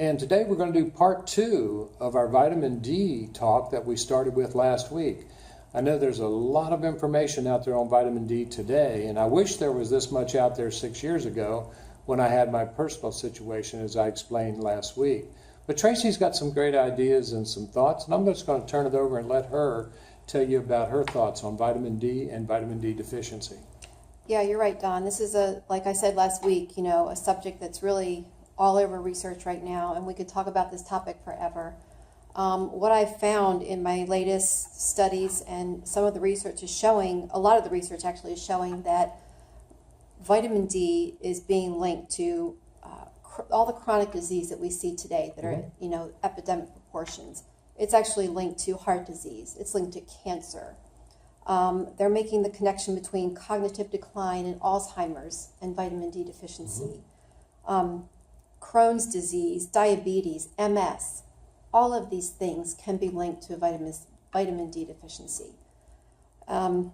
And today we're going to do part 2 of our vitamin D talk that we started with last week. I know there's a lot of information out there on vitamin D today, and I wish there was this much out there 6 years ago when I had my personal situation, as I explained last week. But Tracy's got some great ideas and some thoughts, and I'm just going to turn it over and let her tell you about her thoughts on vitamin D and vitamin D deficiency. Yeah, you're right, Don. This is like I said last week, a subject that's really all over research right now, and we could talk about this topic forever. What I've found in my latest studies, and some of the research is showing, a lot of the research actually is showing that vitamin D is being linked to all the chronic disease that we see today that are, epidemic proportions. It's actually linked to heart disease. It's linked to cancer. They're making the connection between cognitive decline and Alzheimer's and vitamin D deficiency. Crohn's disease, diabetes, MS, all of these things can be linked to vitamin D deficiency. And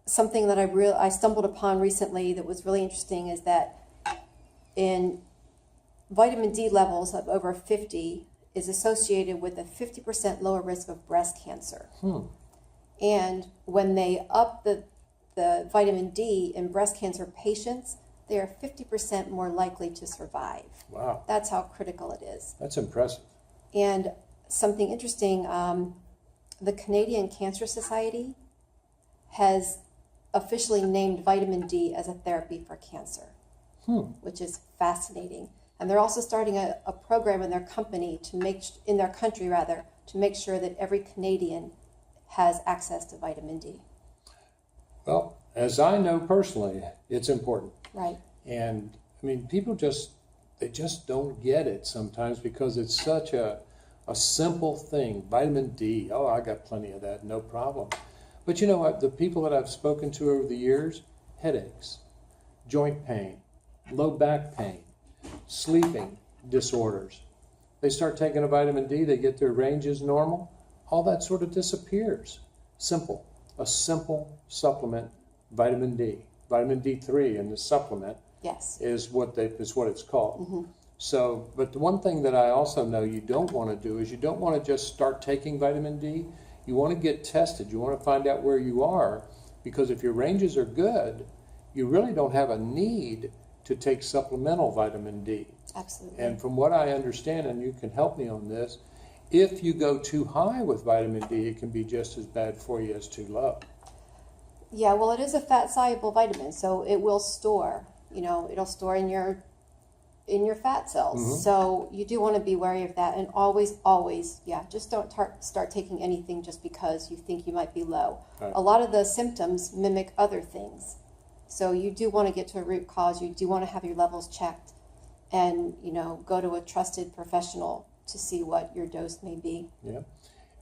something that I stumbled upon recently that was really interesting is that in vitamin D levels of over 50 is associated with a 50% lower risk of breast cancer. And when they up the vitamin D in breast cancer patients, they are 50% more likely to survive. Wow. That's how critical it is. That's impressive. And something interesting, the Canadian Cancer Society has officially named vitamin D as a therapy for cancer, which is fascinating. And they're also starting a program in their country to make sure that every Canadian has access to vitamin D. Well, as I know personally, it's important. Right. And I mean, people just don't get it sometimes because it's such a simple thing. Vitamin D, oh, I got plenty of that, no problem. But you know what? The people that I've spoken to over the years, headaches, joint pain, low back pain, sleeping disorders. They start taking a vitamin D, they get their ranges normal, all that sort of disappears. Simple. A simple supplement, vitamin D. Vitamin D3 in the supplement is what it's called. So, but the one thing that I also know you don't want to do is you don't want to just start taking vitamin D. You want to get tested. You want to find out where you are, because if your ranges are good, you really don't have a need to take supplemental vitamin D. Absolutely. And from what I understand, and you can help me on this, if you go too high with vitamin D, it can be just as bad for you as too low. Yeah, well, it is a fat-soluble vitamin, so it will store. It'll store in your fat cells. So you do want to be wary of that, and always, just don't start taking anything just because you think you might be low. Right. A lot of the symptoms mimic other things, so you do want to get to a root cause. You do want to have your levels checked, and go to a trusted professional to see what your dose may be. Yeah.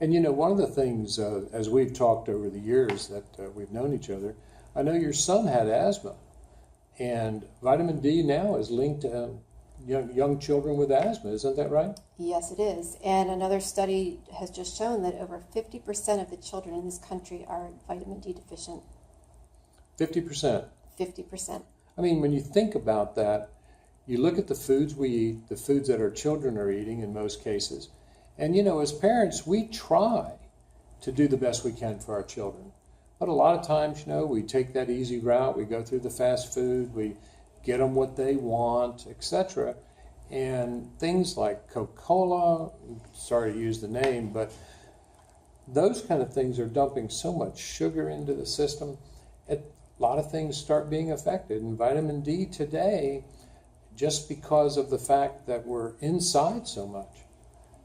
And one of the things, as we've talked over the years that we've known each other, I know your son had asthma, and vitamin D now is linked to young children with asthma. Isn't that right? Yes, it is. And another study has just shown that over 50% of the children in this country are vitamin D deficient. 50%? 50%. I mean, when you think about that, you look at the foods we eat, the foods that our children are eating in most cases, and as parents, we try to do the best we can for our children. But a lot of times, we take that easy route. We go through the fast food. We get them what they want, etc. And things like Coca-Cola, sorry to use the name, but those kind of things are dumping so much sugar into the system. A lot of things start being affected. And vitamin D today, just because of the fact that we're inside so much.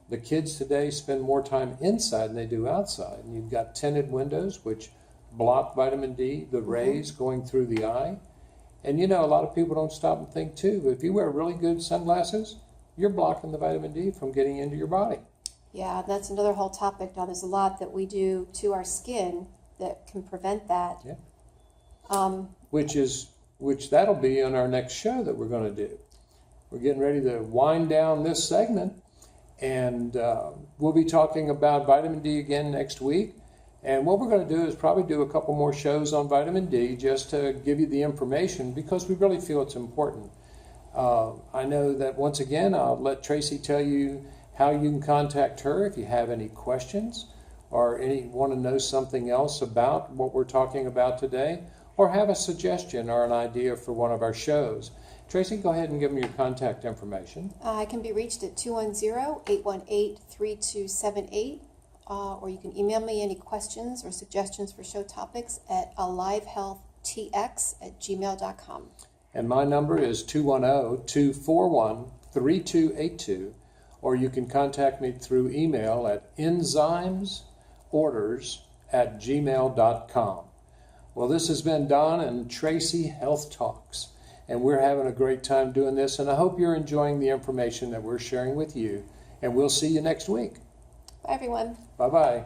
The kids today spend more time inside than they do outside. And you've got tinted windows, which block vitamin D, the rays going through the eye. And a lot of people don't stop and think too, but if you wear really good sunglasses, you're blocking the vitamin D from getting into your body. Yeah, that's another whole topic, Don. There's a lot that we do to our skin that can prevent that. Yeah. Which that'll be on our next show that we're going to do. We're getting ready to wind down this segment. And we'll be talking about vitamin D again next week. And what we're going to do is probably do a couple more shows on vitamin D just to give you the information because we really feel it's important. I know that once again, I'll let Tracy tell you how you can contact her if you have any questions or want to know something else about what we're talking about today, or have a suggestion or an idea for one of our shows. Tracy, go ahead and give them your contact information. I can be reached at 210-818-3278, or you can email me any questions or suggestions for show topics at alivehealthtx@gmail.com. And my number is 210-241-3282, or you can contact me through email at enzymesorders@gmail.com. Well, this has been Don and Tracy Health Talks, and we're having a great time doing this, and I hope you're enjoying the information that we're sharing with you, and we'll see you next week. Bye, everyone. Bye-bye.